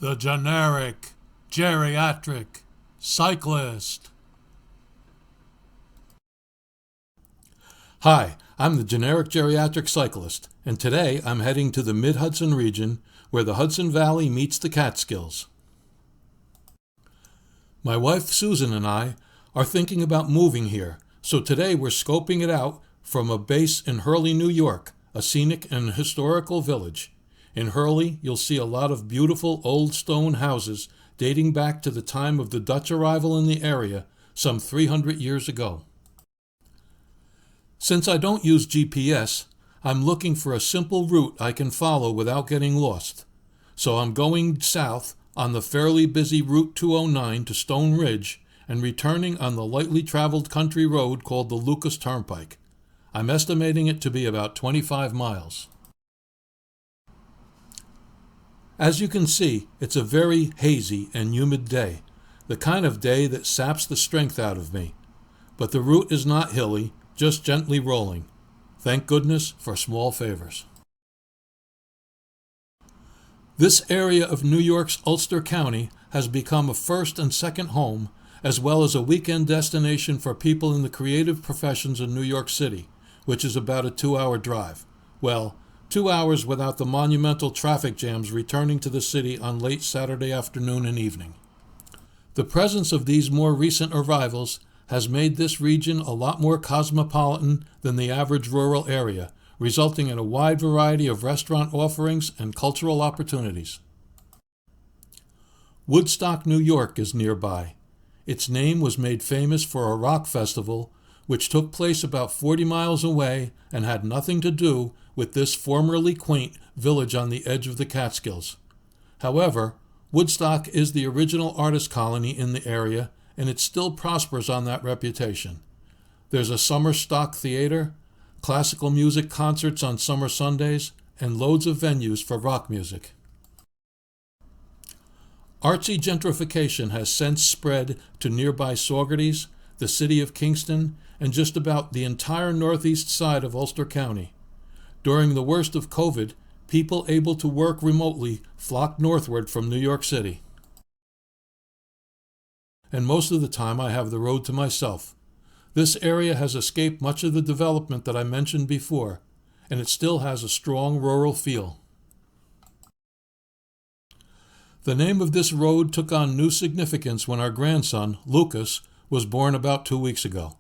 the generic geriatric cyclist. Hi, I'm the generic geriatric cyclist, and today I'm heading to the Mid-Hudson region where the Hudson Valley meets the Catskills. My wife Susan and I are thinking about moving here, so today we're scoping it out from a base in Hurley, New York, a scenic and historical village. In Hurley, you'll see a lot of beautiful old stone houses dating back to the time of the Dutch arrival in the area some 300 years ago. Since I don't use GPS, I'm looking for a simple route I can follow without getting lost. So I'm going south on the fairly busy Route 209 to Stone Ridge and returning on the lightly traveled country road called the Lucas Turnpike. I'm estimating it to be about 25 miles. As you can see, it's a very hazy and humid day, the kind of day that saps the strength out of me. But the route is not hilly, just gently rolling. Thank goodness for small favors. This area of New York's Ulster County has become a first and second home, as well as a weekend destination for people in the creative professions in New York City, which is about a 2-hour drive. Well, 2 hours without the monumental traffic jams returning to the city on late Saturday afternoon and evening. The presence of these more recent arrivals has made this region a lot more cosmopolitan than the average rural area, resulting in a wide variety of restaurant offerings and cultural opportunities. Woodstock, New York is nearby. Its name was made famous for a rock festival which took place about 40 miles away and had nothing to do with this formerly quaint village on the edge of the Catskills. However, Woodstock is the original artist colony in the area, and it still prospers on that reputation. There's a summer stock theater, classical music concerts on summer Sundays, and loads of venues for rock music. Artsy gentrification has since spread to nearby Saugerties, the city of Kingston, and just about the entire northeast side of Ulster County. During the worst of COVID, people able to work remotely flocked northward from New York City. And most of the time I have the road to myself. This area has escaped much of the development that I mentioned before, and it still has a strong rural feel. The name of this road took on new significance when our grandson, Lucas, was born about 2 weeks ago.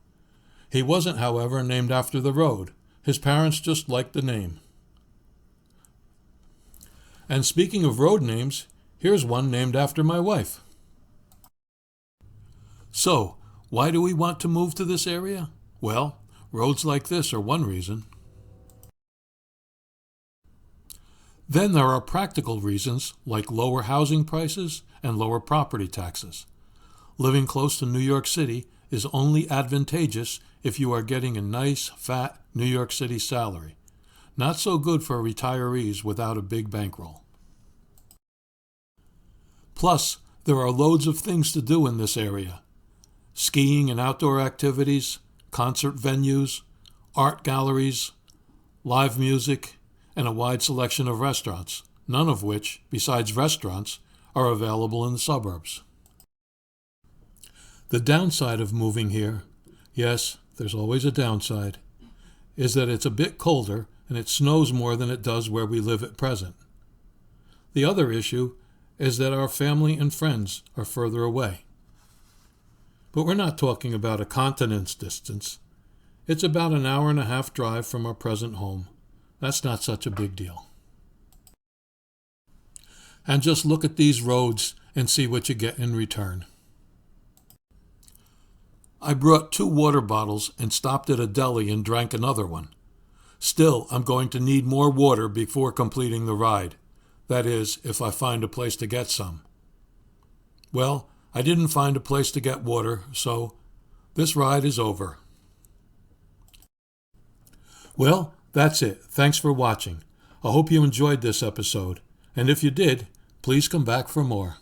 He wasn't, however, named after the road. His parents just liked the name. And speaking of road names, here's one named after my wife. So, why do we want to move to this area? Well, roads like this are one reason. Then there are practical reasons like lower housing prices and lower property taxes. Living close to New York City is only advantageous if you are getting a nice, fat New York City salary. Not so good for retirees without a big bankroll. Plus, there are loads of things to do in this area. Skiing and outdoor activities, concert venues, art galleries, live music, and a wide selection of restaurants, none of which, besides restaurants, are available in the suburbs. The downside of moving here, yes, there's always a downside, is that it's a bit colder and it snows more than it does where we live at present. The other issue is that our family and friends are further away. But we're not talking about a continent's distance. It's about an hour-and-a-half drive from our present home. That's not such a big deal. And just look at these roads and see what you get in return. I brought 2 water bottles and stopped at a deli and drank another one. Still, I'm going to need more water before completing the ride. That is, if I find a place to get some. Well, I didn't find a place to get water, so this ride is over. Well, that's it. Thanks for watching. I hope you enjoyed this episode, and if you did, please come back for more.